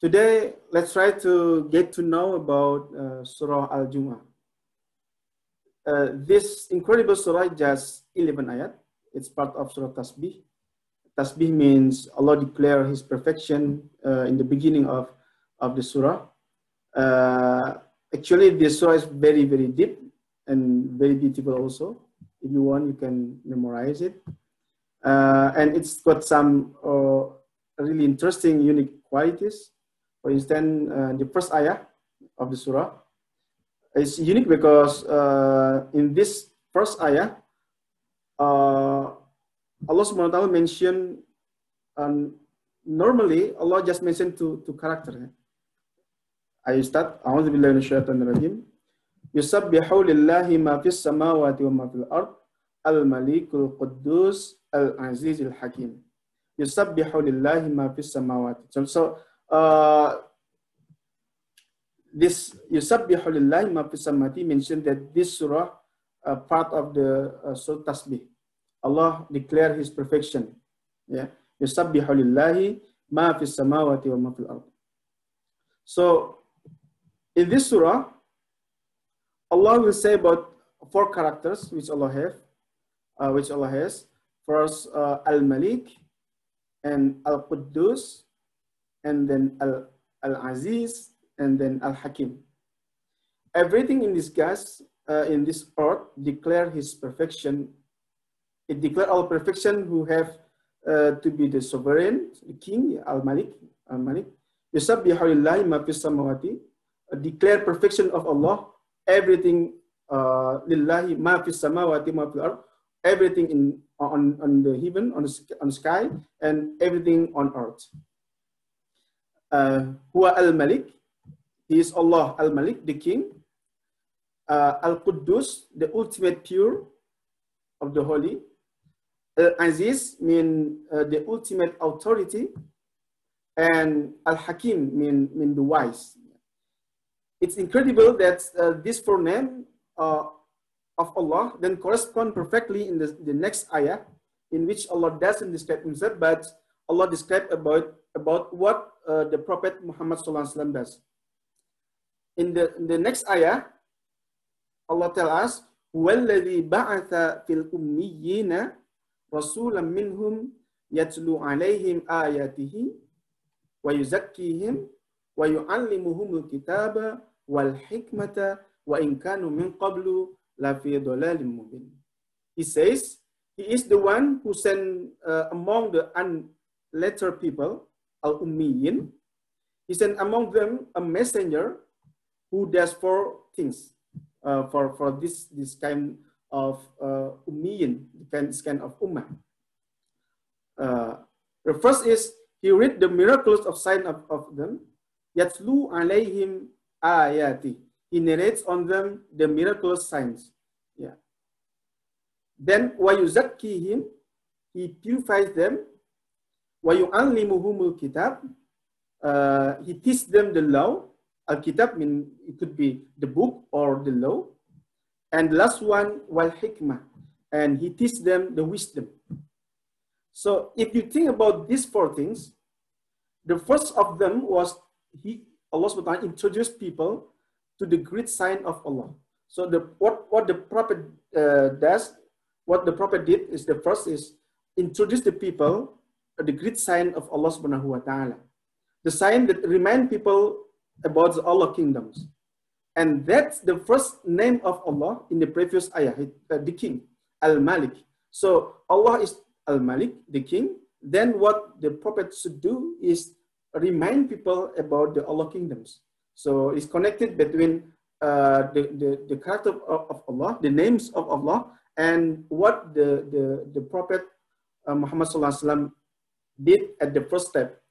Today, let's try to get to know about Surah Aljumuah. This incredible surah is just 11 ayat. It's part of Surah Tasbih. Tasbih means Allah declare His perfection in the beginning of the surah. Actually, this surah is very, very deep and very beautiful also. If you want, you can memorize it. And it's got some really interesting, unique qualities. For instance, the first ayah of the surah is unique because in this first ayah, Allah subhanahu wa ta'ala mentioned, normally Allah just mentioned two characters. I start, A'udhu billahi minash shaitanir rajim. Yusabbihu lillahi ma fis samawati wa ma fil ard, al-malikul quddus, al-azizil hakim. Yusabbihu lillahi ma fis samawati. So this Yusabbihu lillahi ma fis samawati mentioned that this surah, part of the Surah Tasbih. Allah declared His perfection. Yeah. Yusabbihu lillahi ma fis samawati wa ma fil ard. So in this surah, Allah will say about 4 characters which Allah has. First, Al-Malik, and Al-Quddus, and then Al-Aziz, and then Al-Hakim. Everything in this gas, in this earth, declare His perfection. It declares all perfection who have to be the sovereign, the king, Al-Malik. Yusabbihu lillahi ma fis samawati, declare perfection of Allah. Everything lillahi ma fis samawati ma fil ard, everything on the heaven, on the sky, and everything on earth. Huwa al-Malik, He is Allah al-Malik, the king. Al-Quddus, the ultimate pure of the holy. Al-Aziz mean the ultimate authority, and Al-Hakim mean the wise. It's incredible that these 4 names of Allah then correspond perfectly in the next ayah, in which Allah doesn't describe Himself, but Allah describes about what the Prophet Muhammad SAW does. In the next ayah, Allah tells us, وَالَّذِي بَعَثَ فِي الْأُمِّيِّينَ رَسُولًا مِّنْهُمْ يَتْلُو عَلَيْهِمْ آيَاتِهِ وَيُزَكِّيهِمْ وَيُعَلِّمُهُمُ الْكِتَابَ وَالْحِكْمَةَ وَإِنْ كَانُوا مِنْ قَبْلُ لَفِي ضَلَالٍ مُبِينٍ. He says, He is the one who sent among the unlettered people, al-Ummiyin. He sent among them a messenger who does 4 things for this kind of Ummiyin, this kind of Ummah. The first is, He read the miracles of sign of them. Yatlu alayhim ayati. He narrates on them the miraculous signs. Yeah. Then wayuzakkihim, He purifies them. Wayu'allimuhumul kitab. He teaches them the law. Al-kitab mean it could be the book or the law. And the last one, wal hikmah. And He teaches them the wisdom. So if you think about these 4 things, the first of them was Allah subhanahu wa ta'ala introduced people to the great sign of Allah. So what the Prophet does, what the Prophet did is, the first is introduce the people the great sign of Allah subhanahu wa ta'ala. The sign that remind people about the Allah kingdoms. And that's the first name of Allah in the previous ayah, the king, Al-Malik. So Allah is Al-Malik, the king. Then what the Prophet should do is remind people about the Allah kingdoms. So it's connected between the character of Allah, the names of Allah, and what the Prophet Muhammad SAW did at the first step.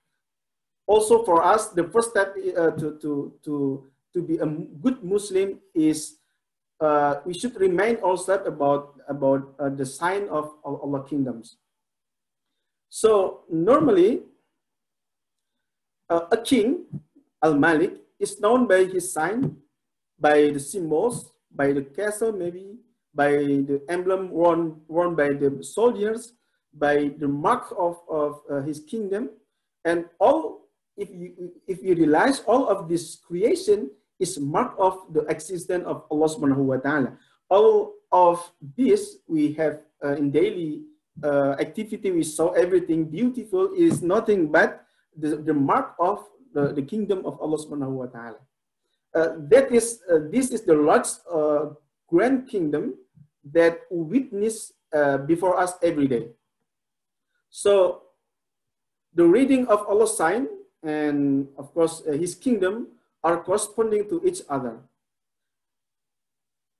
Also for us, the first step to be a good Muslim is we should remind ourselves about the sign of Allah kingdoms. So normally, a king, Al-Malik, is known by his sign, by the symbols, by the castle maybe, by the emblem worn by the soldiers, by the mark of his kingdom, and all if you realize all of this creation is mark of the existence of Allah Subhanahu wa Taala. All of this we have in daily activity. We saw everything beautiful is nothing but the mark of the kingdom of Allah Subhanahu wa Taala. This is the large grand kingdom that we witness before us every day. So the reading of Allah's sign and of course His kingdom are corresponding to each other.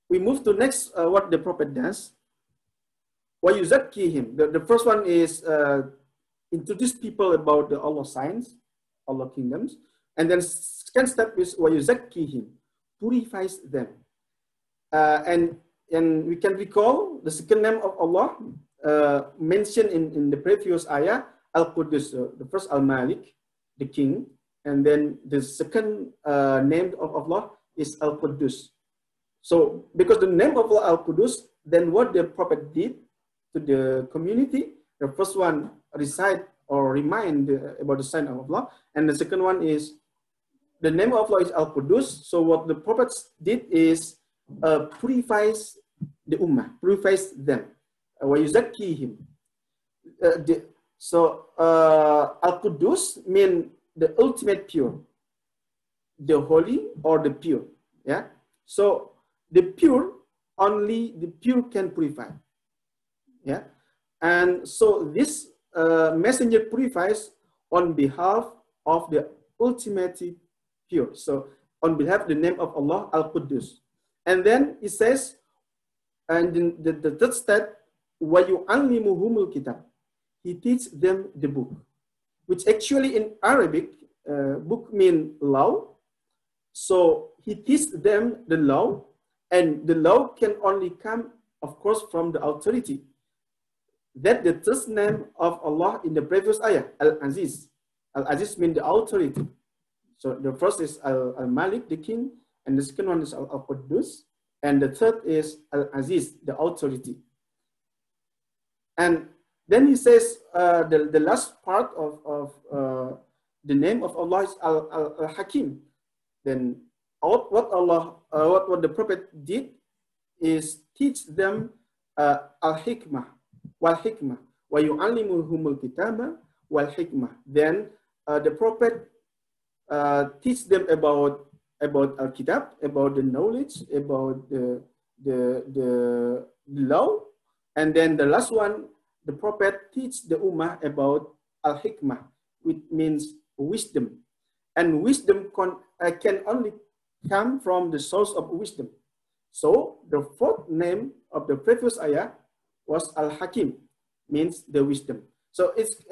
We move to next what the Prophet does. وَيُزَكِّيهِمْ. The first one is introduce people about the Allah signs, Allah kingdoms. And then second step is وَيُزَكِّيهِمْ, purifies them. And we can recall the second name of Allah mentioned in the previous ayah, Al-Qudus, the first Al-Malik, the king. And then the second name of Allah is Al-Qudus. So because the name of Allah Al-Qudus, then what the Prophet did to the community, the first one recite or remind about the sign of Allah. And the second one is, the name of Allah is Al-Qudus. So what the Prophet did is purifies the ummah, purifies them. وَيُزَكِّيهِمْ. So Al-Qudus means the ultimate pure, the holy or the pure. Yeah. So the pure, only the pure can purify. Yeah. And so this messenger purifies on behalf of the ultimate pure. So on behalf of the name of Allah, Al-Qudus. And then it says, and in the third step, وَيُعَلِّمُهُمُ الْكِتَابِ. He teaches them the book, which actually in Arabic, book means law. So he teaches them the law, and the law can only come, of course, from the authority. That the third name of Allah in the previous ayah, Al-Aziz. Al-Aziz means the authority. So the first is Al-Malik, the king, and the second one is Al-Qudus, and the third is Al-Aziz, the authority. And then he says the last part of the name of Allah is Al-Hakim. Then what the Prophet did is teach them Al-Hikmah, Wal-Hikmah, wa yu'allimuhumul kitaba wal-hikmah. Then the Prophet teach them about Al-Kitab, about the knowledge, about the law. And then the last one, the Prophet teach the Ummah about Al-Hikmah, which means wisdom. And wisdom can only come from the source of wisdom. So the fourth name of the previous ayah was Al-Hakim, means the wisdom. So it's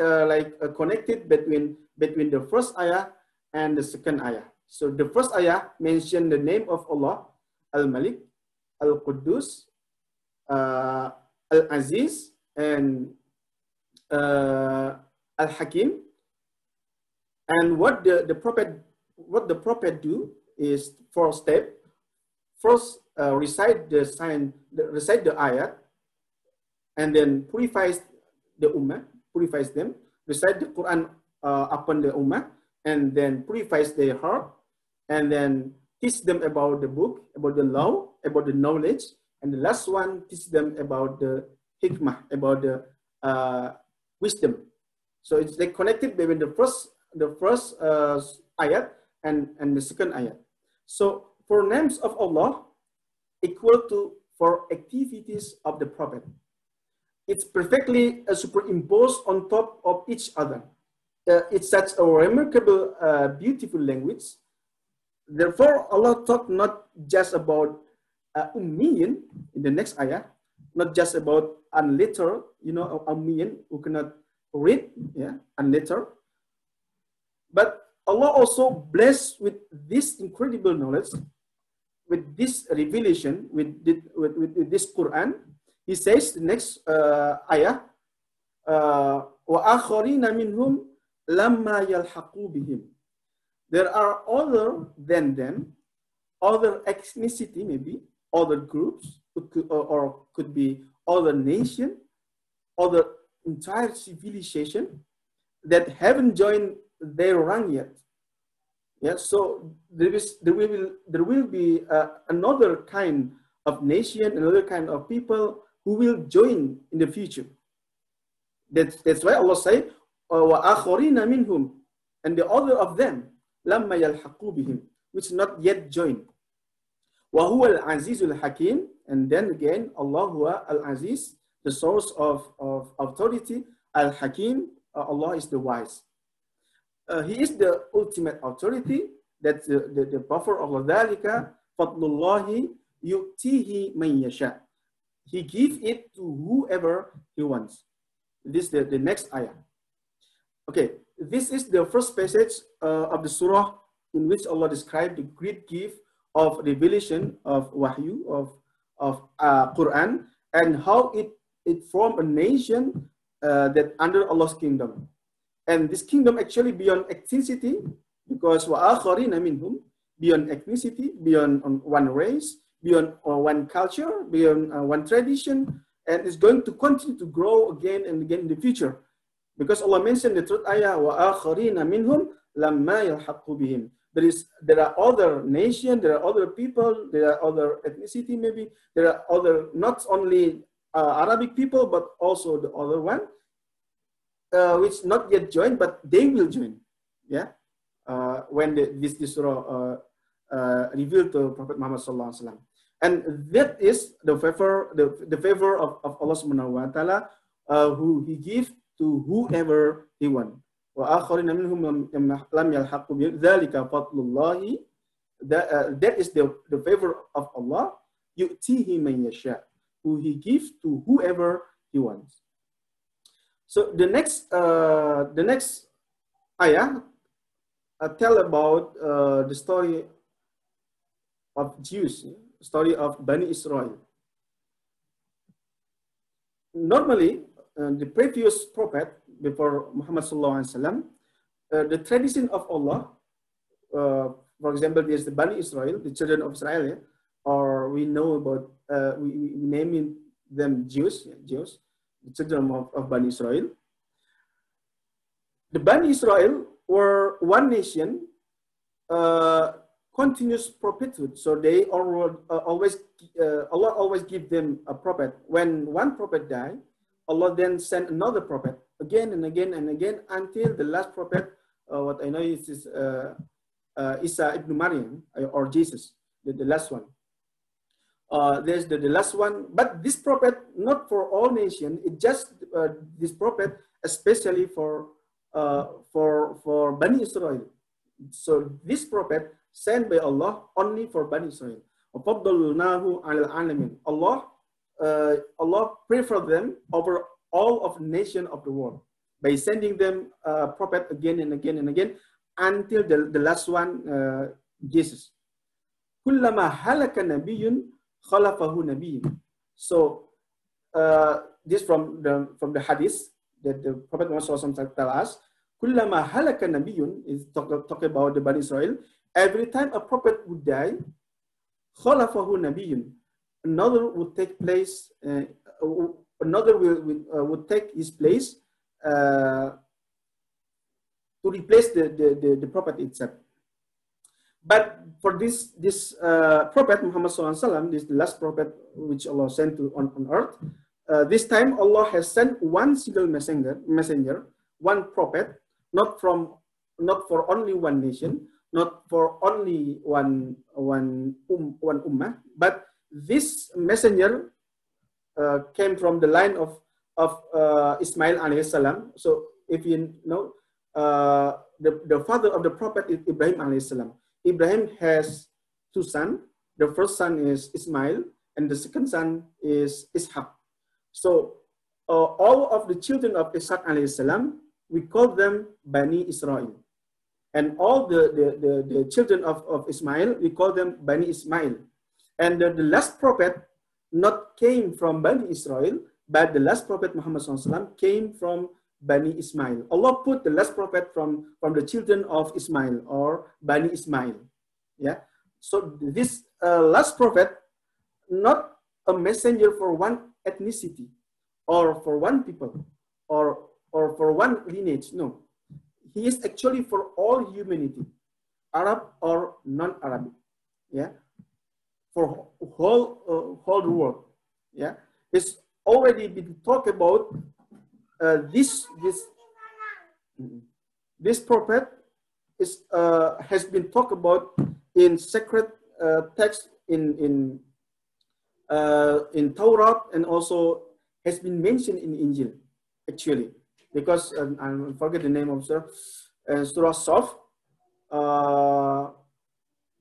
connected between the first ayah and the second ayah. So the first ayah mentioned the name of Allah, Al-Malik, Al-Quddus, Al-Aziz, and Al-Hakim. And what the Prophet do is four steps. First, recite the sign, recite the ayat, and then purifies the ummah, purifies them. Recite the Quran upon the ummah, and then purifies their heart, and then teach them about the book, about the law, about the knowledge, and the last one teach them about the hikmah, about the wisdom. So it's like connected between the first ayat and the second ayat. So for names of Allah equal to for activities of the Prophet. It's perfectly superimposed on top of each other. It's such a remarkable, beautiful language. Therefore, Allah talked not just about ummiyin in the next ayah, not just about unlettered, ummiyin who cannot read, unlettered. But Allah also blessed with this incredible knowledge, with this revelation, with this Quran. He says the next ayah, وَآخَرِينَ مِنْهُمْ لَمَّا يَلْحَقُوا بِهِمْ. There are other than them, other ethnicity maybe, other groups, or could be other nation, other entire civilization that haven't joined their rank yet. Yeah, so there will be another kind of nation, another kind of people who will join in the future. That's why Allah say, وَآخَرِينَ مِنْهُمْ, and the other of them, لَمَّا يَلْحَقُوا بِهِمْ, which not yet joined. وَهُوَ الْعَزِيزُ الْحَكِيمُ, and then again, Allah huwa al-Aziz, the source of authority, al-Hakim, Allah is the wise. He is the ultimate authority, that's the buffer of ذَلِكَ فَضْلُ اللَّهِ يُؤْتِيهِ مَنْ يَشَاءُ. He gives it to whoever He wants. This is the next ayah. Okay, this is the first passage of the surah in which Allah described the great gift of revelation of wahyu, of Quran, and how it formed a nation that under Allah's kingdom. And this kingdom actually beyond ethnicity, because وَآخَرِينَ مِنْهُمْ, beyond ethnicity, beyond one race, beyond one culture, beyond one tradition, and it's going to continue to grow again and again in the future. Because Allah mentioned the third ayah, وَآخَرِينَ مِنْهُمْ لَمَّا يَلْحَقُوا بِهِمْ. There are other nations, there are other people, there are other ethnicity maybe, there are other, not only Arabic people, but also the other one, which not yet joined, but they will join. Yeah, when this surah revealed to Prophet Muhammad sallallahu alaihi wasallam, and that is the favor of Allah subhanahu wa taala, who He gives to whoever He wants. وَآخَرِينَ مِنْهُمْ لَمْ يَلْحَقُوا بِهِمْ ذَلِكَ فَضْلُ اللَّهِ. That is the favor of Allah. يُؤْتِيهِ مَنْ يَشَاءُ, who He gives to whoever He wants. So the next ayah tell about the story of Jews, story of Bani Israel. Normally, the previous prophet before Muhammad sallallahu alaihi wasallam, the tradition of Allah, for example, there's the Bani Israel, the children of Israel, yeah? Or we know about we name them Jews, the children of Bani Israel. The Bani Israel were one nation, continuous prophethood. So they Allah always give them a prophet. When one prophet died, Allah then sent another prophet again and again and again until the last prophet. What I know is Isa ibn Maryam, or Jesus, the last one. There's the last one, but this prophet not for all nations. It just this prophet especially for Bani Israel. So this prophet sent by Allah only for Bani Israel. Allah preferred them over all of the nations of the world by sending them a prophet again and again and again until the last one, Jesus. كُلَّمَا هَلَكَ نَبِيٌّ خَلَفَهُ نَبِيٌّ. So this from the hadith that the Prophet Muhammad tell us. كُلَّمَا هَلَكَ نَبِيٌّ is talk about the Bani Israel. Every time a prophet would die, خَلَفَهُ نَبِيٌّ, another would take place. Another would take his place to replace the prophet itself. But for this prophet Muhammad SAW, this last prophet which Allah sent on earth, this time Allah has sent one single messenger, one prophet, not for only one nation, not for only one ummah, but this messenger came from the line of Ismail alayhi salam. So if you know, the father of the prophet is Ibrahim alayhi salam. Ibrahim has two sons. The first son is Ismail, and the second son is Ishaq. So all of the children of Ishaq alayhi salam, we call them Bani Israel. And all the children of Ismail, we call them Bani Ismail. And the last prophet not came from Bani Israel, but the last prophet Muhammad SAW came from Bani Ismail. Allah put the last prophet from the children of Ismail, or Bani Ismail. Yeah. So this last prophet, not a messenger for one ethnicity, or for one people, or for one lineage. No, he is actually for all humanity. Arab or non-Arabic, yeah, for whole world, yeah. It's already been talked about. This prophet has been talked about in sacred text in Torah, and also has been mentioned in Injil, actually, because I forget the name of Surah Saf.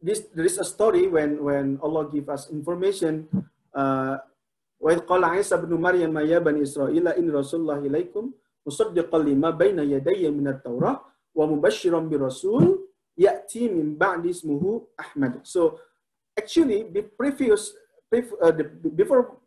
There is a story when Allah give us information. وَإِذْ قَالَ عِيسَى ابْنُ مَرْيَمَ يَا بَنِي إِسْرَائِيلَ إِنِّي رَسُولُ اللَّهِ إِلَيْكُمْ مُصَدِّقًا لِمَا بَيْنَ يَدَيَّ مِنَ التَّوْرَاةِ وَمُبَشِّرًا بِرَسُولٍ يَأْتِي مِنْ بَعْدِي اسْمُهُ أَحْمَدُ. So actually, before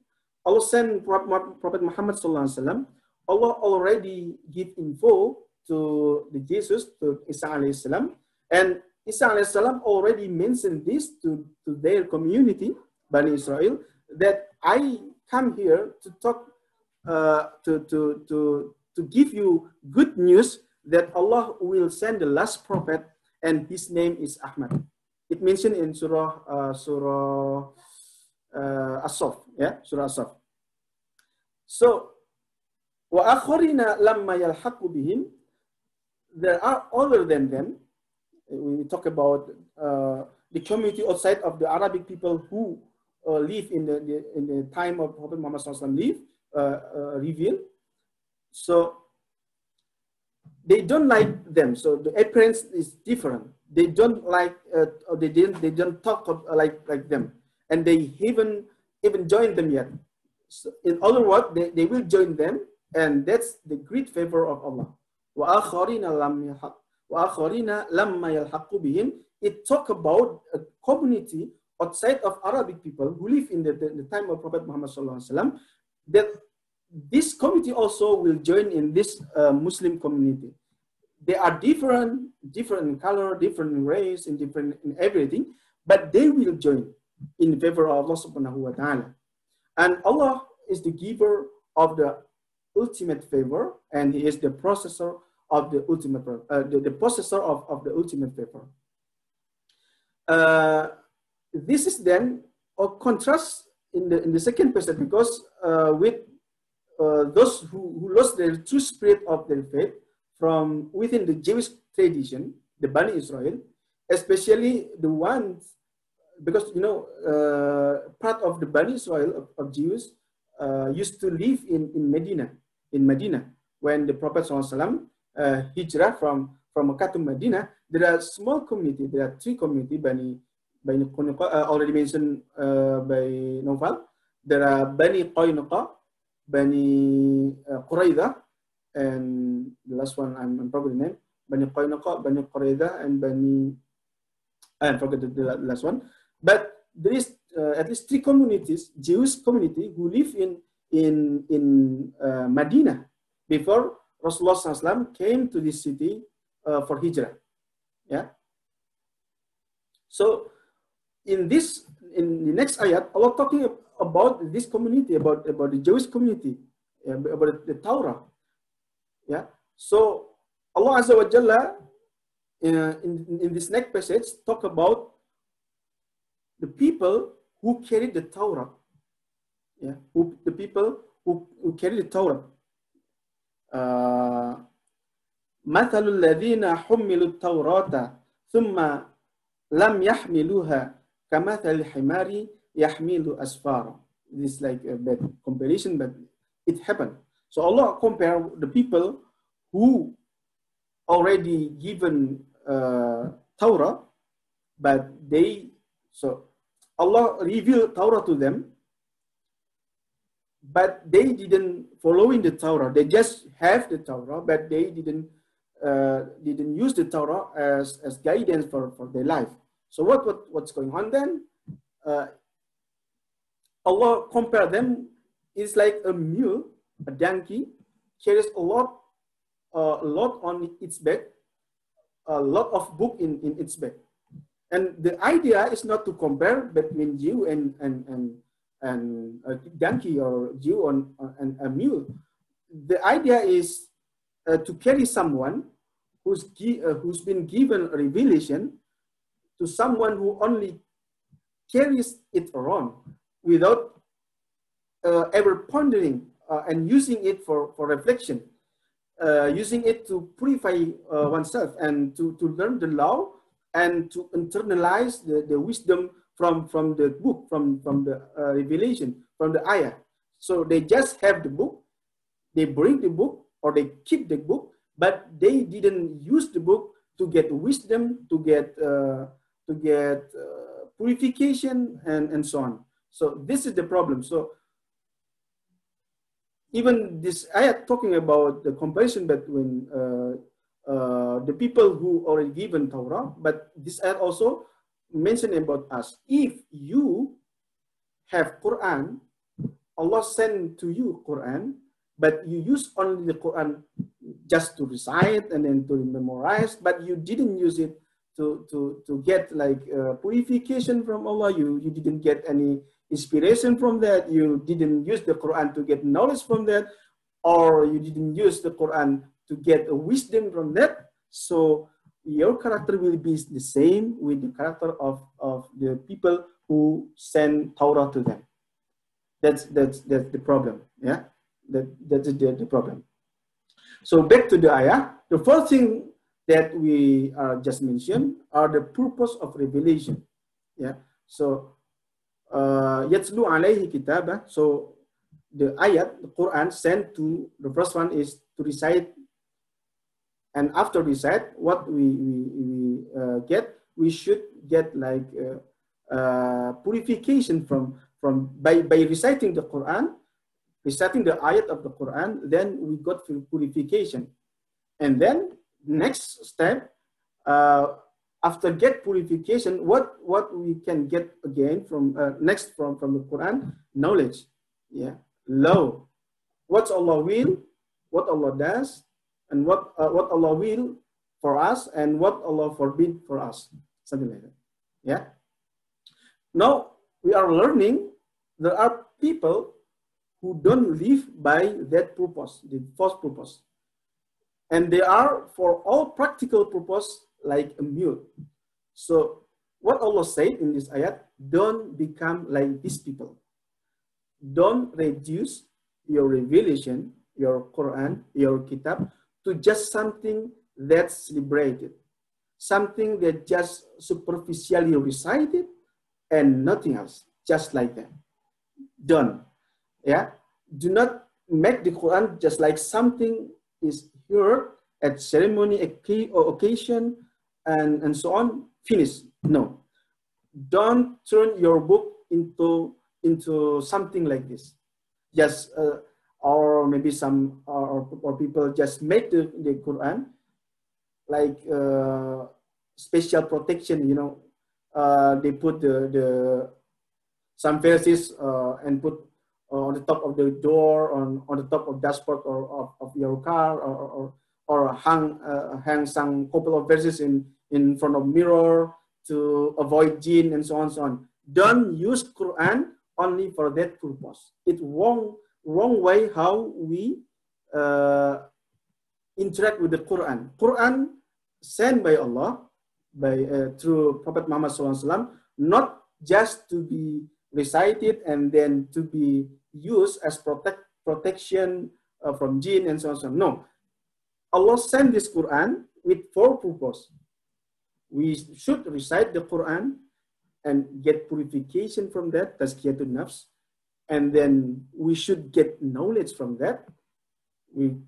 Allah sent Prophet Muhammad sallallahu alaihi wasallam, Allah already give info to the Jesus, to Isa alayhi salam, and Isa alayhi salam already mentioned this to their community, Bani Israel, that I come here to talk, to give you good news that Allah will send the last prophet, and his name is Ahmad. It mentioned in Surah As-Saf, yeah, Surah As-Saf. So, وَآخَرِينَ لَمَّا يَلْحَقُ بِهِمْ, there are other than them. We talk about the community outside of the Arabic people who live in the time of Prophet Muhammad sallallahu revealed. So they don't like them. So the appearance is different. They don't like, they don't talk like them, and they haven't even joined them yet. So in other words, they will join them, and that's the great favor of Allah. وَآخَرِينَ لَمَّا يَلْحَقُ بِهِمْ. It talk about a community outside of Arabic people who live in the time of Prophet Muhammad sallallahu alaihi wasallam, that this community also will join in this Muslim community. They are different in color, different in race, and different in everything, but they will join in favor of Allah subhanahu wa ta'ala. And Allah is the giver of the ultimate favor, and He is the processor of the ultimate, the possessor of the ultimate favor. This is then a contrast in the second passage, because with those who lost their true spirit of their faith from within the Jewish tradition, the Bani Israel, especially the ones, because part of the Bani Israel of Jews used to live in Medina, when the Prophet ﷺ hijrah from Makkah to Medina. There are small community. There are three community. Bani Qaynuqa, already mentioned by Nawfal. There are Bani Qaynuqa, Bani Qurayza, and the last one I'm probably name Bani Qaynuqa, Bani Qurayza, and I forgot the last one. But there is at least three communities, Jewish community, who live in Medina before Rasulullah SAW came to this city for hijrah. Yeah. So in the next ayat, Allah talking about this community, about the Jewish community, about the Torah. Yeah. So Allah Azza wa Jalla in this next passage talk about the people who carried the Torah. Yeah. The people who carry the Torah. مثل الذين حملوا التوراة ثم لم يحملوها كمثل الحمار يحمل أسفارا. This is like a bad comparison, but it happened. So Allah compare the people who already given Torah, but Allah revealed Torah to them, but they didn't follow in the Torah. They just have the Torah, but they didn't use the Torah as guidance for their life. So what's going on then? Allah compare them. It's like a mule, a donkey, carries a lot on its back, a lot of book in its back. And the idea is not to compare between Jew and a donkey, or Jew and a mule. The idea is to carry someone who's been given a revelation to someone who only carries it around without ever pondering and using it for reflection, using it to purify oneself and to learn the law and to internalize the wisdom from the book, from the revelation, from the ayah. So they just have the book, they bring the book or they keep the book, but they didn't use the book to get wisdom, to get purification and so on. So this is the problem. So even this ayat talking about the comparison between the people who already given Torah, but this ayat also mentioned about us. If you have Quran, Allah sent to you Quran, but you use only the Quran just to recite and then to memorize, but you didn't use it to get like purification from Allah. You didn't get any inspiration from that. You didn't use the Quran to get knowledge from that, or you didn't use the Quran to get a wisdom from that. So your character will be the same with the character of the people who send Torah to them. That's the problem. Yeah, that's the problem. So back to the ayah. The first thing that we just mentioned are the purpose of revelation. Yeah. So yatslu alayhi kitabah. So the ayat, the Quran sent to, the first one is to recite, and after recite, what we get, we should get like purification from by reciting the Quran, reciting the ayat of the Quran, then we got purification. And then next step, after get purification, what we can get again from next from the Quran? Knowledge, yeah, law, what Allah will, what Allah does, and what Allah will for us and what Allah forbid for us, something like that. Yeah. Now we are learning there are people who don't live by that purpose, the first purpose. And they are for all practical purpose like a mule. So what Allah said in this ayat, don't become like these people. Don't reduce your revelation, your Quran, your kitab to just something that's celebrated. Something that just superficially recited and nothing else, just like that. Done. Yeah. Do not make the Quran just like something is heard at ceremony, or occasion, and so on. Finish. No. Don't turn your book into something like this. Just or maybe some or people just make the Quran like special protection. You know, they put the some verses and put on the top of the door, on the top of dashboard or of your car, or hang some couple of verses in front of mirror to avoid jinn and so on, so on. Don't use Quran only for that purpose. It's wrong way how we interact with the Quran. Quran sent by Allah through Prophet Muhammad SAW, not just to be recited and then to be used as protection from jinn and so on, so on. No. Allah sent this Quran with four purposes. We should recite the Quran and get purification from that, tazkiyatun nafs, and then we should get knowledge from that. We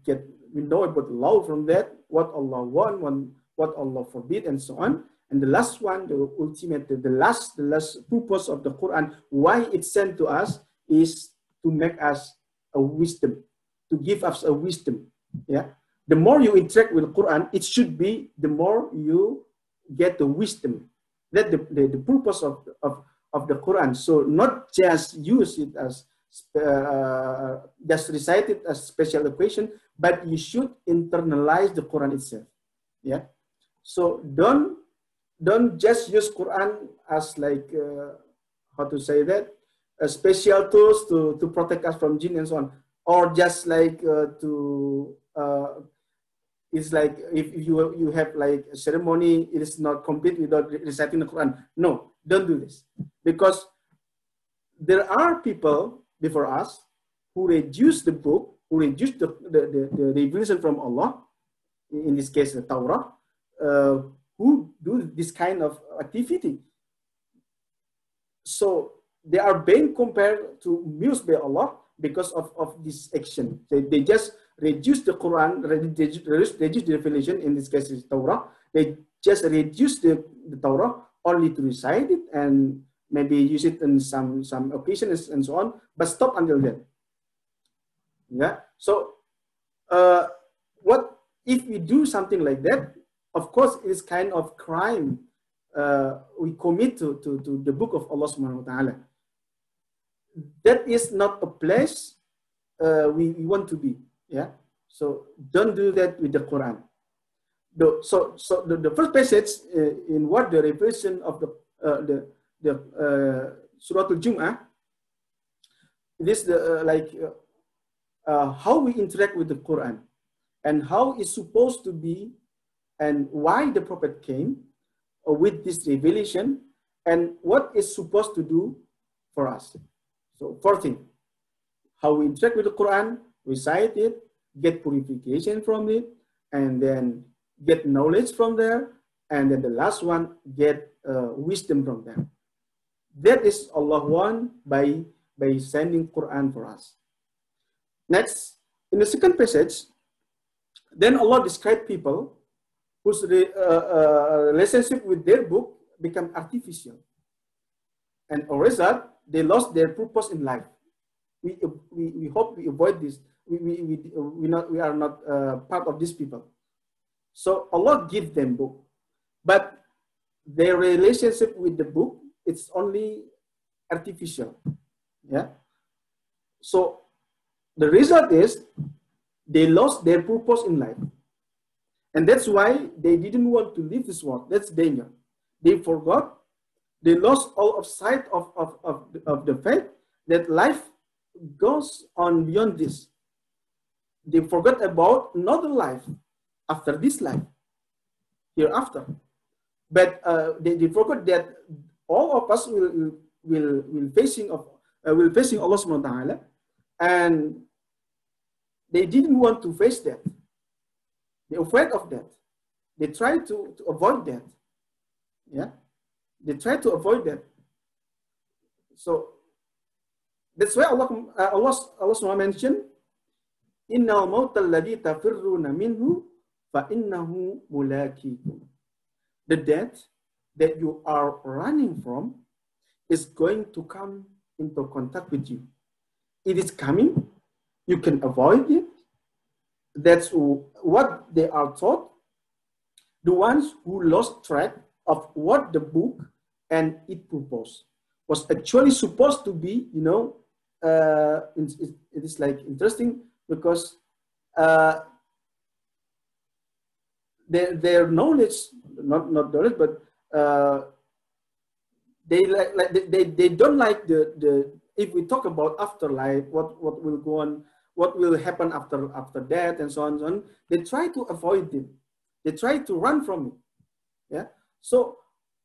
know about law from that, what Allah want, what Allah forbid, and so on. And the last one, the ultimate, the last purpose of the Quran, why it's sent to us, is to make us a wisdom, to give us a wisdom. Yeah. The more you interact with the Quran, it should be the more you get the wisdom. That's the purpose of the Quran. So not just use it as just recite it as special occasion, but you should internalize the Quran itself. Yeah. So don't just use Quran as like how to say that, special tools to protect us from jinn and so on, or just like to It's like if you have like a ceremony, it is not complete without reciting the Quran. No, don't do this. Because there are people before us who reduce the book, who reduce the revelation from Allah, in this case the Torah, who do this kind of activity. So they are being compared to muse by Allah because of this action. They just reduce the Quran, reduce the revelation, in this case is Torah. They just reduce the Torah only to recite it and maybe use it in some occasions and so on, but stop until then. Yeah. So what if we do something like that? Of course, it is kind of crime we commit to the book of Allah Subhanahu wa Taala. That is not a place we want to be. Yeah. So don't do that with the Quran. So the first passage in what the revelation of the Surah Aljumuah, this how we interact with the Quran and how it's supposed to be and why the Prophet came with this revelation and what is supposed to do for us. So fourth thing, how we interact with the Quran, recite it, get purification from it, and then get knowledge from there, and then the last one, get wisdom from them. That is Allah want by sending Quran for us. Next, in the second passage, then Allah described people whose relationship with their book become artificial. And as a result, they lost their purpose in life. We hope we avoid this. We are not part of these people. So Allah gives them book, but their relationship with the book, it's only artificial. Yeah. So the result is they lost their purpose in life. And that's why they didn't want to leave this world. That's danger. They forgot, they lost all of sight of the fact that life goes on beyond this. They forgot about another life after this life, hereafter. But they forgot that all of us will facing Allah subhanahu wa ta'ala, and they didn't want to face that. They're afraid of that. They try to avoid that. Yeah, they try to avoid that. So that's why Allah mentioned, "Innal mautal ladzi tafirruna minhu fa innahu mulaqikum." The death that you are running from is going to come into contact with you. It is coming. You can avoid it. That's what they are taught. The ones who lost track of what the book and its purpose was actually supposed to be, you know, it is like interesting because their knowledge, not knowledge, but they don't like the if we talk about afterlife, what will go on, what will happen after death, and so on and so on. They try to avoid it. They try to run from it. Yeah. So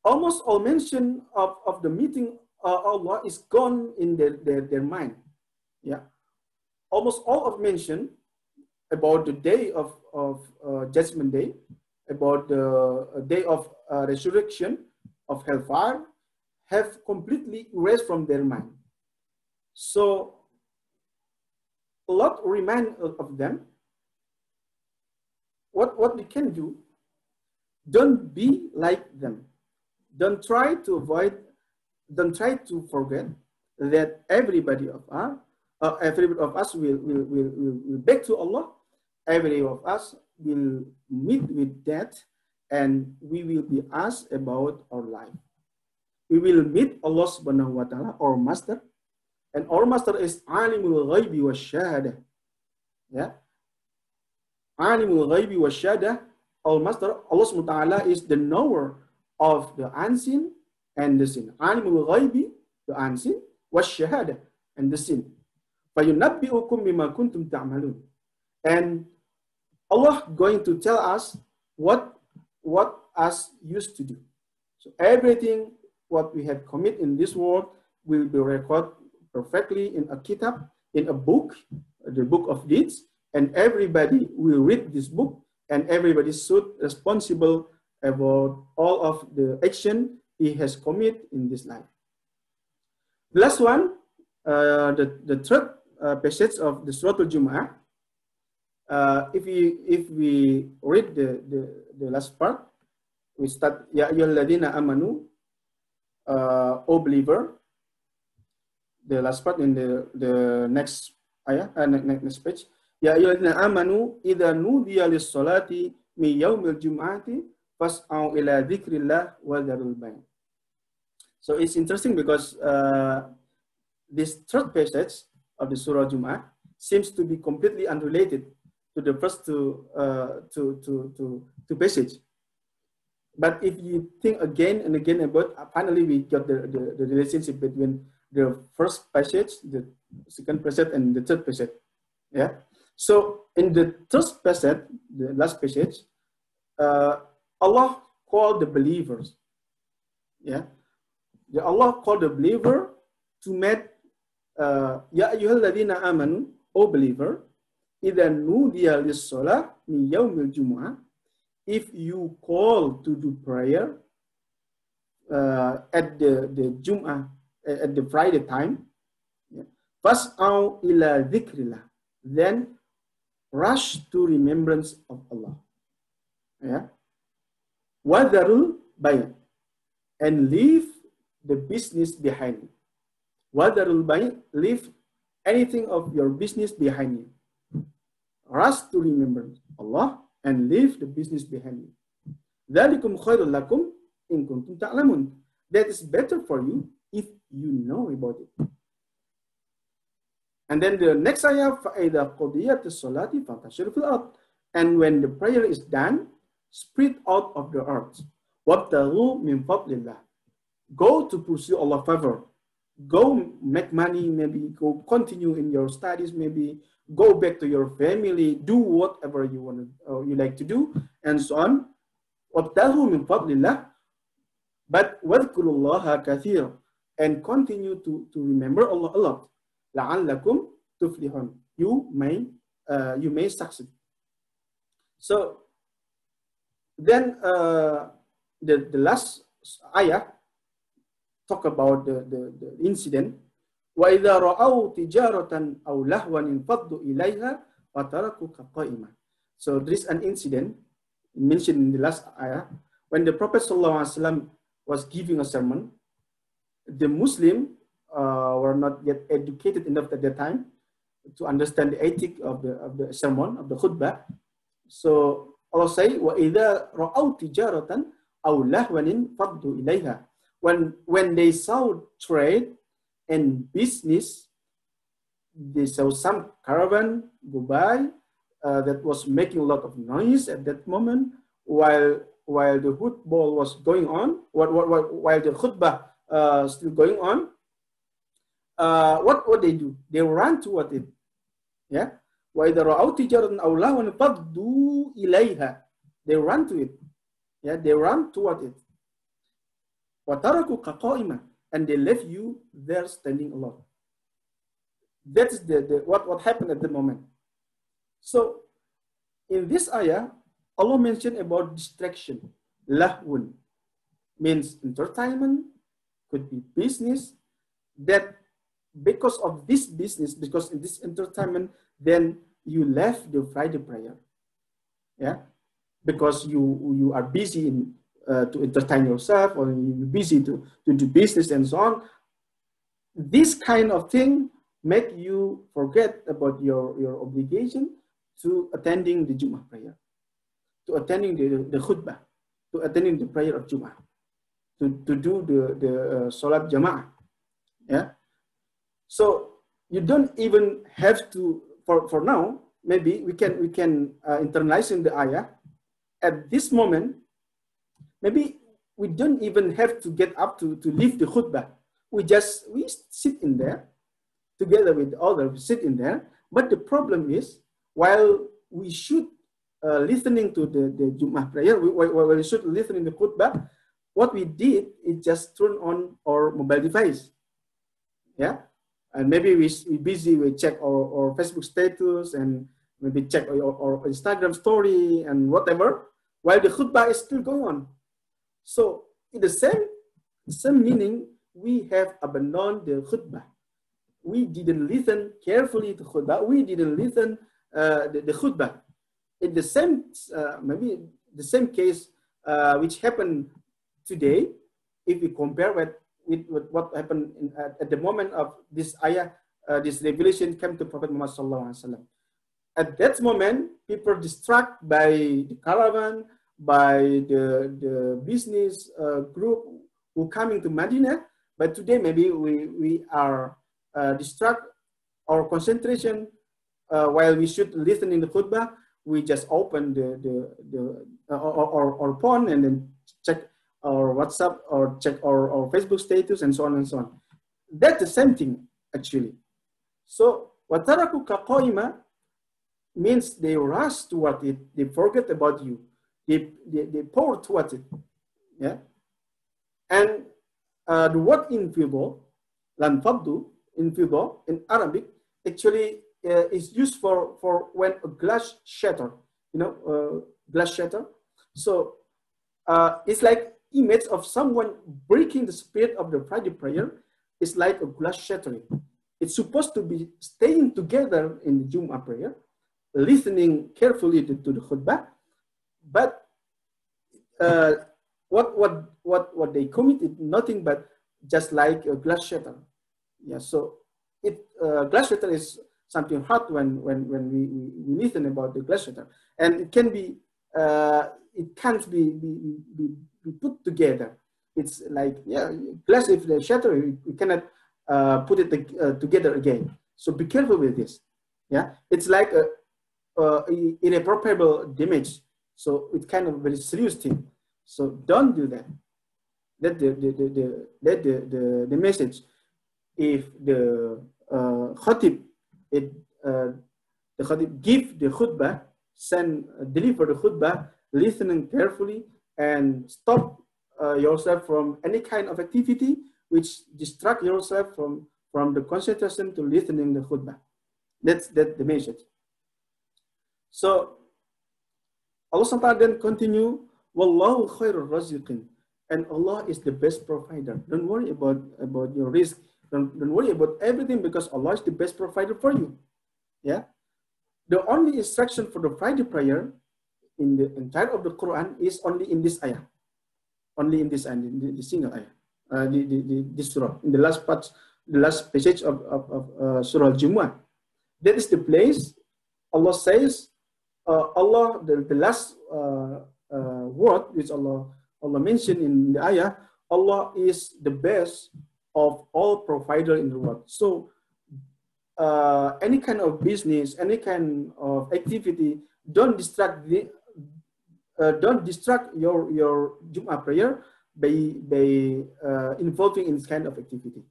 almost all mention of the meeting Allah is gone in their mind. Yeah. Almost all of mention about the day of Judgment Day, about the day of resurrection, of hellfire, have completely erased from their mind. So a lot remind of them. What we can do, don't be like them. Don't try to avoid, don't try to forget that everybody of us will back to Allah. Every of us will meet with death, and we will be asked about our life. We will meet Allah subhanahu wa ta'ala, our master, and our master is Alimul Ghaibi wa Shahada. Yeah. Alimul Ghaibi wa Shahada, our master, Allah subhanahu wa ta'ala, is the knower of the unseen and the seen. Alimul Ghaibi, the unseen, wa Shahada, and the seen. فَيُنَبِّئُكُمْ بِمَا كُنْتُمْ تَعْمَلُونَ. And Allah going to tell us what us used to do. So everything what we have commit in this world will be recorded perfectly in a kitab, in a book, the book of deeds, and everybody will read this book, and everybody should responsible about all of the action he has committed in this life. The last one, the third passage of the Surah Aljumuah. If we read the last part, we start Ya ayyuhalladhina amanu, O believer. The last part in the next ayah, next page. Ya ayyuhalladhina amanu idza nudiya lis-salati min yaumil jum'ati fas'au ila dzikrillah wa dharul bay'. So it's interesting because this third passage of the Surah Jumu'ah seems to be completely unrelated to the first two passage. But if you think again and again about, finally we got the relationship between the first passage, the second passage, and the third passage. Yeah. So in the first passage, the last passage, Allah called the believers. Yeah. Allah called the believer to make Ya ayyuhalladhina amanu, O believer, idza nudiya lis-shalah min yaumil jumu'ah, if you call to do prayer at the Jum'ah, at the Friday time, fas'au ila dzikrillah, then rush to remembrance of Allah. Yeah. Wa dharul bay', and leave the business behind you. Wa dharul bay', leave anything of your business behind you. Rush to remember Allah and leave the business behind you. Dhalikum khairul lakum in kuntum ta'lamun. That is better for you if you know about it. And then the next ayah, فَإِذَا قُضِيَتِ الصَّلَاةِ فَانْتَشِرُوا فِي الْأَرْضِ. And when the prayer is done, spread out of the earth. وَابْتَغُوا مِنْ فَضْلِ اللَّهِ. Go to pursue Allah's favor. Go make money, maybe go continue in your studies, maybe go back to your family, do whatever you want or you like to do, and so on. وَابْتَغُوا مِنْ فَضْلِ اللَّهِ. But وَاذْكُرُوا اللَّهَ كَثِيرًا. And continue to remember Allah a lot. لَعَلَّكُمْ تُفْلِحُونَ. You may succeed. So then the last ayah talk about the incident. وَإِذَا رَأَوْا تِجَارَةً أَوْ لَهْوًا انفَضُّوا إِلَيْهَا وَتَرَكُوكَ قَائِمًا. So there is an incident mentioned in the last ayah when the Prophet ﷺ was giving a sermon. The Muslim were not yet educated enough at that time to understand the ethic of the sermon, of the khutbah. So Allah say, وَإِذَا رَأَوْا تِجَارَةً أَوْ لَهْوًا انفَضُّوا إِلَيْهَا. When they saw trade and business, they saw some caravan go by that was making a lot of noise at that moment while the khutbah was going on, while the khutbah still going on. What they do? They run toward it. Yeah. وَإِذَا رَأَوْا تِجَارَةً أَوْ لَهْوًا انفَضُّوا إِلَيْهَا. They run to it. Yeah, they run toward it. وَتَرَكُوكَ قَائِمًا. And they left you there standing alone. That's what happened at the moment. So in this ayah, Allah mentioned about distraction. Lahwun means entertainment, could be business. That because of this business, because in this entertainment, then you left the Friday prayer. Yeah, because you are busy in to entertain yourself, or you're busy to do business and so on. This kind of thing make you forget about your obligation to attending the Jumu'ah prayer, to attending the khutbah, to attending the prayer of Jumu'ah, to do the Salat Jama'ah. Yeah. So you don't even have to, for now, maybe we can internalize in the ayah. At this moment, maybe we don't even have to get up to leave the khutbah. We sit in there together with others, sit in there. But the problem is, while we should listening to the Jum'ah prayer, while we should listen in the khutbah, what we did is just turn on our mobile device. Yeah, and maybe we busy, we check our Facebook status and maybe check our Instagram story and whatever, while the khutbah is still going on. So in the same meaning, we have abandoned the khutbah. We didn't listen carefully to khutbah. We didn't listen the khutbah. In the same, maybe the same case which happened today, if we compare with what happened at the moment of this ayah, this revelation came to Prophet Muhammad sallallahu alaihi wasallam. At that moment, people distracted by the caravan, by the business group who coming to Medina. But today, maybe we are distract our concentration while we should listen in the khutbah. We just open our phone and then check our WhatsApp or check our Facebook status and so on and so on. That's the same thing actually. So wataraku kaqaima means they rush toward it. They forget about you. They pour towards it. Yeah. And the word infidel, lanfaddu, infidel in Arabic actually is used for when a glass shatter, glass shatter. So it's like image of someone breaking the spirit of the Friday prayer. It's like a glass shattering. It's supposed to be staying together in the Jum'ah prayer, listening carefully to the khutbah, but what they committed nothing but just like a glass shatter. Yeah, so glass shatter is something hard when we listen about the glass shatter, and it can be it can't be put together. It's like, yeah, glass, if they shatter, we cannot put it together again. So be careful with this. Yeah, it's like irreparable damage. So it's kind of a very serious thing. So don't do that. Let the message. If the khatib, the khatib give the khutbah, deliver the khutbah, listening carefully and stop yourself from any kind of activity which distract yourself from the concentration to listening the khutbah. That's the message. So Allah SWT then continue, Wallahu khairur raziqin, and Allah is the best provider. Don't worry about your risk. Don't worry about everything, because Allah is the best provider for you. Yeah. The only instruction for the Friday prayer in the entire of the Quran is only in this ayah. Only in this ayah, the single ayah. This surah, in the last part, the last passage of Surah Aljumuah. That is the place Allah says, Allah, the last word which Allah mentioned in the ayah, Allah is the best of all provider in the world. So any kind of business, any kind of activity, don't distract your Jum'ah prayer by involving in this kind of activity.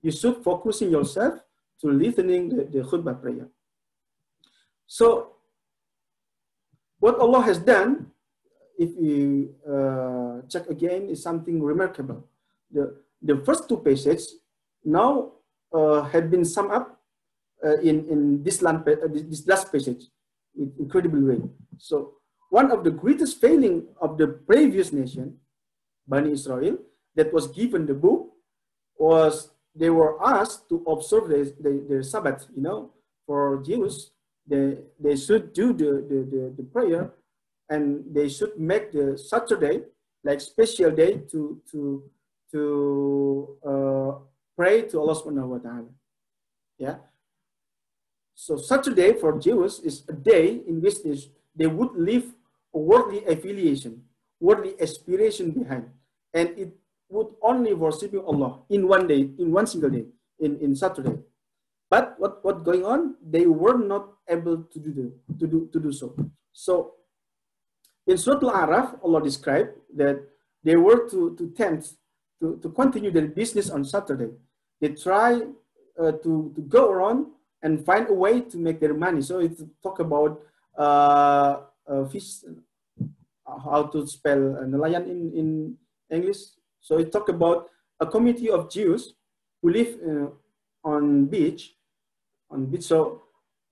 You should focus in yourself to listening the khutbah prayer. So what Allah has done, if you check again, is something remarkable. The first two passages now have been summed up in this last passage with incredible way. So one of the greatest failing of the previous nation, Bani Israel, that was given the book, was they were asked to observe their Sabbath. For Jews, they should do the prayer, and they should make the Saturday like special day to pray to Allah Subhanahu wa Ta'ala. Yeah. So Saturday for Jews is a day in which they would leave a worldly affiliation, worldly aspiration behind, and it would only worshiping Allah in one day, in one single day, in Saturday. But what going on? They were not able to do so. So in Surah Al-A'raf, Allah described that they were to tempt to continue their business on Saturday. They try to go around and find a way to make their money. So it's talk about fish, how to spell nelayan in English. So it talk about a community of Jews who live on beach. So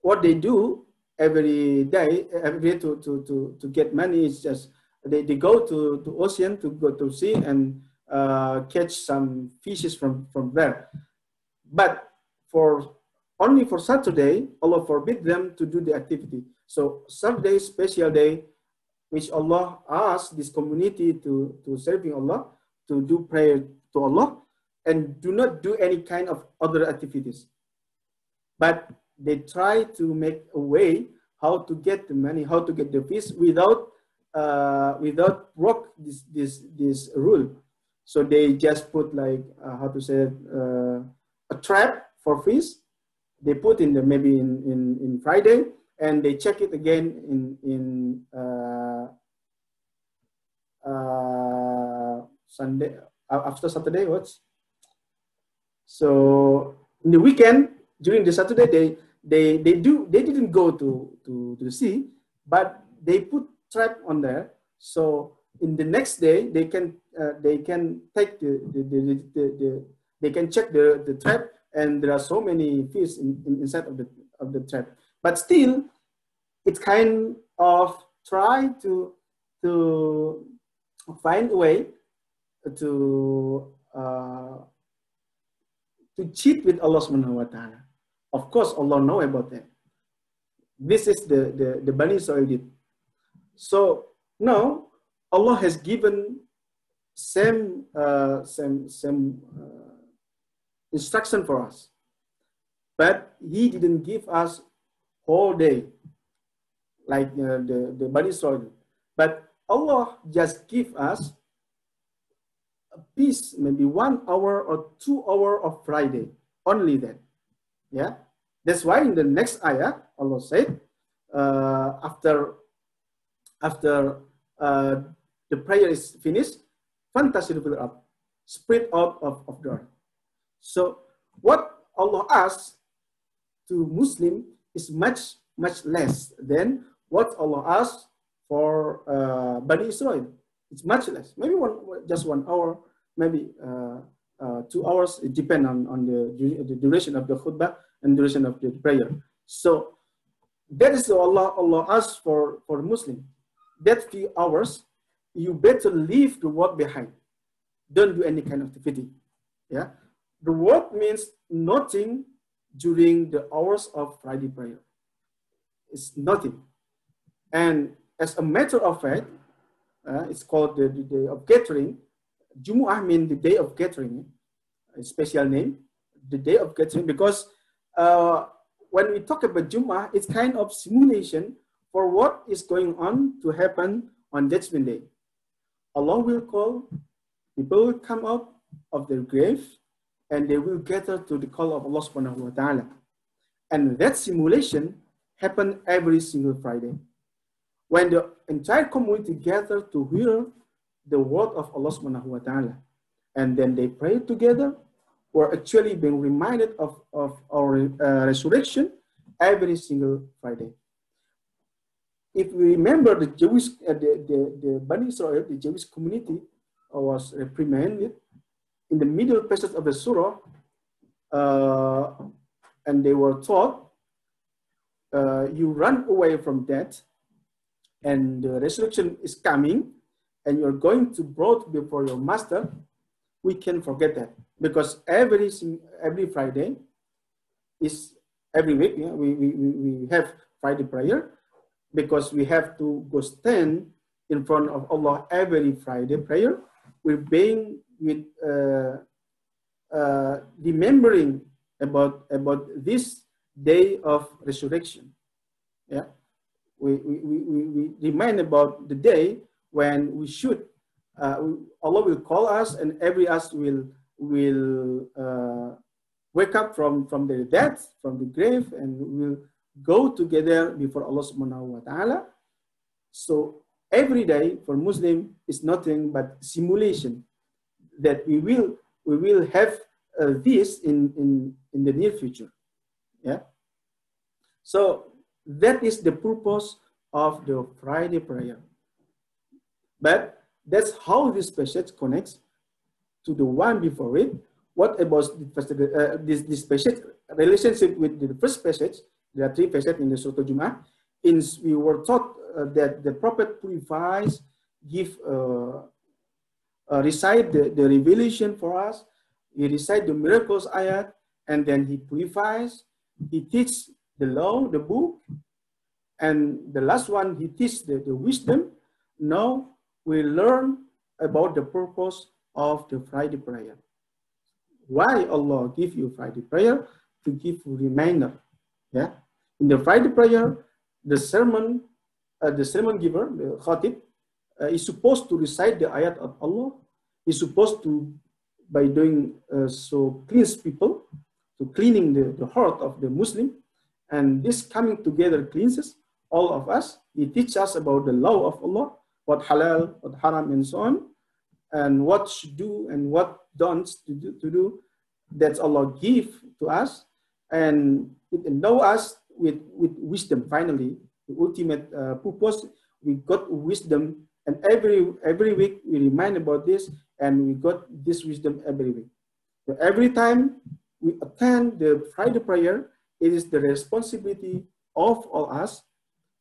what they do every day to get money is just they go to ocean, to go to sea and catch some fishes from there. But only for Saturday, Allah forbid them to do the activity. So Saturday, special day, which Allah asked this community to serving Allah, to do prayer to Allah, and do not do any kind of other activities. But they try to make a way how to get the money, how to get the fish without broke this rule. So they just put like a trap for fish. They put in maybe in Friday, and they check it again in Sunday after Saturday. So in the weekend during the Saturday they didn't go to the sea, but they put trap on there. So in the next day they can take they can check the trap, and there are so many fish inside of the trap. But still, it's kind of try to find a way to cheat with Allah Subhanahu wa Ta'ala. Of course, Allah know about that. This is the Bani Israel did. So now Allah has given same instruction for us, but He didn't give us whole day like the Bani Israel. But Allah just give us a piece, maybe 1 hour or 2 hours of Friday, only that. Yeah, that's why in the next ayah Allah said, after the prayer is finished, fantasiru fil ard, spread out of the earth. So what Allah asks to Muslim is much less than what Allah asks for Bani Israel. It's much less. Maybe just 1 hour, maybe 2 hours. It depends on the duration of the khutbah and duration of the prayer. So that is Allah asks for Muslim. That few hours, you better leave the work behind. Don't do any kind of activity. Yeah. The work means nothing during the hours of Friday prayer. It's nothing. And as a matter of fact, it's called the day of gathering. Jumu'ah means the day of gathering, a special name, the day of gathering, because when we talk about Jumu'ah, it's kind of simulation for what is going on to happen on Judgment Day. Allah will call, people will come out of their grave, and they will gather to the call of Allah Subhanahu wa Ta'ala. And that simulation happens every single Friday. When the entire community gather to hear the word of Allah Subhanahu wa Ta'ala, and then they pray together, we're actually being reminded of our resurrection every single Friday. If we remember the Jewish, the Bani Israel, the Jewish community was reprimanded in the middle passage of the surah, and they were taught, you run away from death, and the resurrection is coming, and you're going to brought before your master. We can forget that, because every Friday is every week. Yeah, we have Friday prayer, because we have to go stand in front of Allah every Friday prayer. We're being with remembering about this day of resurrection. Yeah, we remind about the day when we should Allah will call us, and every us will wake up from the death, from the grave, and will go together before Allah Subhanahu wa Ta'ala. So every day for Muslim is nothing but simulation that we will have this in the near future. Yeah. So that is the purpose of the Friday prayer. But that's how this passage connects to the one before it. What about this passage relationship with the first passage? There are three passages in the Surah Aljumuah. We were taught that the prophet purifies, recite the revelation for us. He recite the miracles ayat, and then he purifies. He teaches the law, the book, and the last one he teaches the wisdom. Now we learn about the purpose of the Friday prayer. Why Allah give you Friday prayer? To give you reminder. Yeah, in the Friday prayer, the sermon giver, the khatib, is supposed to recite the ayat of Allah. He's supposed to, by doing so, cleanse people, to cleaning the heart of the Muslim, and this coming together cleanses all of us. He teaches us about the law of Allah, what halal, what haram, and so on, and what should do and what don't to do. That's Allah give to us, and it endow us with wisdom. Finally, the ultimate purpose, we got wisdom, and every week we remind about this, and we got this wisdom every week. So every time we attend the Friday prayer, it is the responsibility of all us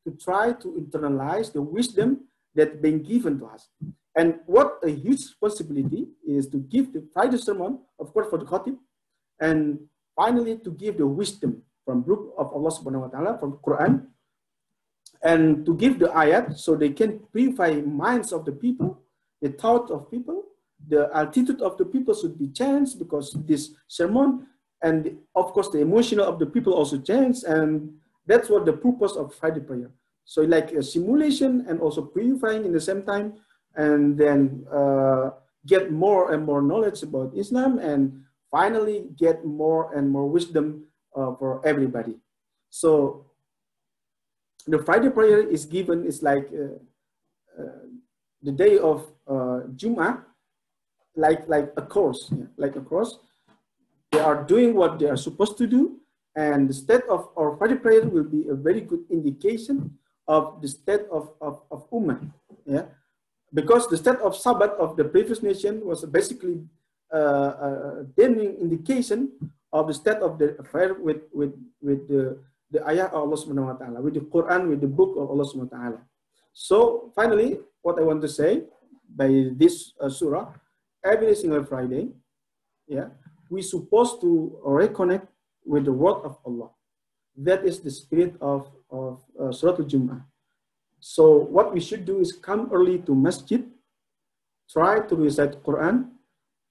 to try to internalize the wisdom that been given to us. And what a huge responsibility is to give the Friday sermon, of course, for the khatib, and finally to give the wisdom from book of Allah subhanahu wa ta'ala, from Quran, and to give the ayat so they can purify minds of the people, the thought of people, the attitude of the people should be changed because this sermon, and of course the emotional of the people also change, and that's what the purpose of Friday prayer. So like a simulation and also purifying in the same time, and then get more and more knowledge about Islam, and finally get more and more wisdom for everybody. So the Friday prayer is given, is like the day of Jum'ah, like a course, yeah, like a course. They are doing what they are supposed to do, and the state of our Friday prayer will be a very good indication of the state of Ummah, yeah, because the state of Sabbath of the previous nation was basically a damning indication of the state of the affair with the ayah of Allah subhanahu wa ta'ala, with the Quran, with the book of Allah subhanahu wa ta'ala. So finally, what I want to say by this surah, every single Friday, yeah, we're supposed to reconnect with the word of Allah. That is the spirit of Surah Aljumuah. So what we should do is come early to masjid, try to recite Quran,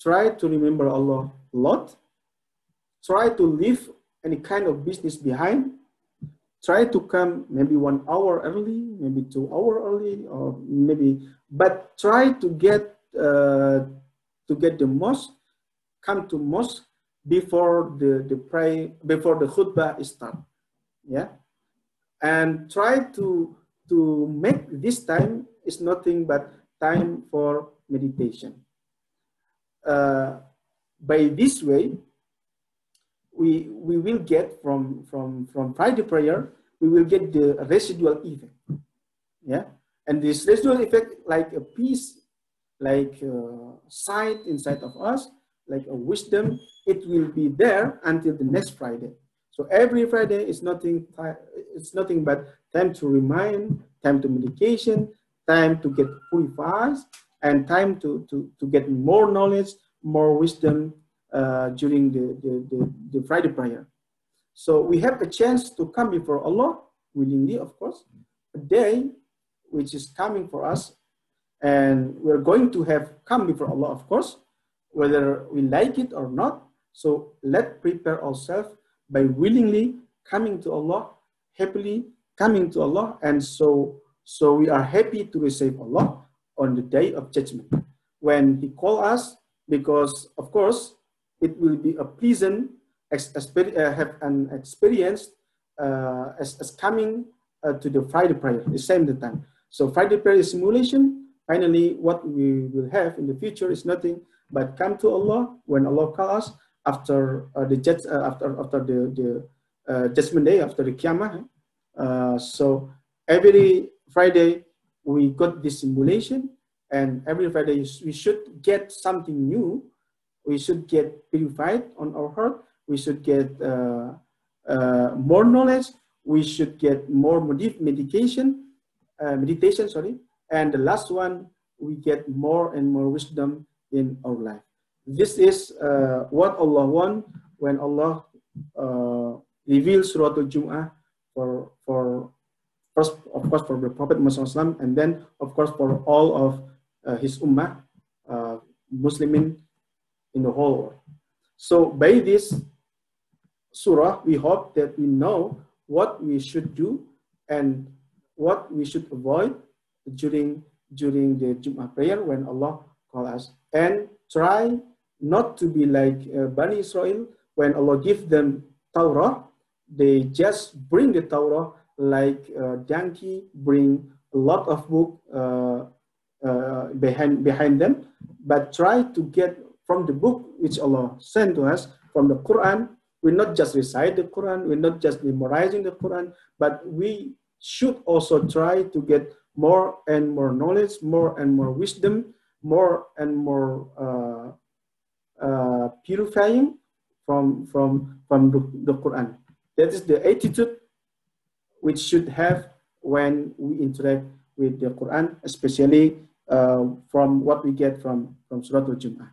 try to remember Allah a lot, try to leave any kind of business behind, try to come maybe 1 hour early, maybe 2 hours early, or maybe, but try to get the mosque, come to mosque before the pray, before the khutbah is start, yeah, and try to make this time is nothing but time for meditation. By this way, we will get from Friday prayer, we will get the residual effect, yeah, and this residual effect, like a peace, like sight inside of us, like a wisdom, it will be there until the next Friday. So every Friday is nothing but time to remind, time to medication, time to get purified, and time to get more knowledge, more wisdom during the Friday prayer. So we have a chance to come before Allah willingly, of course, a day which is coming for us, and we're going to have come before Allah, of course, whether we like it or not. So let's prepare ourselves by willingly coming to Allah, happily coming to Allah, and so we are happy to receive Allah on the day of judgment when He calls us, because of course it will be a pleasant have an experience as coming to the Friday prayer the same time. So Friday prayer is simulation. Finally, what we will have in the future is nothing but come to Allah when Allah calls us after the judgment day, after the Qiyamah. So every Friday we got this simulation, and every Friday we should get something new. We should get purified on our heart. We should get more knowledge. We should get more meditation. Sorry. And the last one, we get more and more wisdom in our life. This is what Allah wants when Allah reveals Surah Aljumuah for first, of course, for the Prophet Muhammad, and then, of course, for all of his ummah, Muslimin in the whole world. So by this surah, we hope that we know what we should do and what we should avoid during the Jum'ah prayer when Allah calls us. And try not to be like Bani Israel. When Allah gives them Torah, they just bring the Torah like a donkey, bring a lot of book behind them, but try to get from the book which Allah sent to us, from the Quran. We not just recite the Quran, we're not just memorizing the Quran, but we should also try to get more and more knowledge, more and more wisdom, more and more purifying from the Quran. That is the attitude which should have when we interact with the Quran, especially from what we get from Surah Al-Jumu'ah.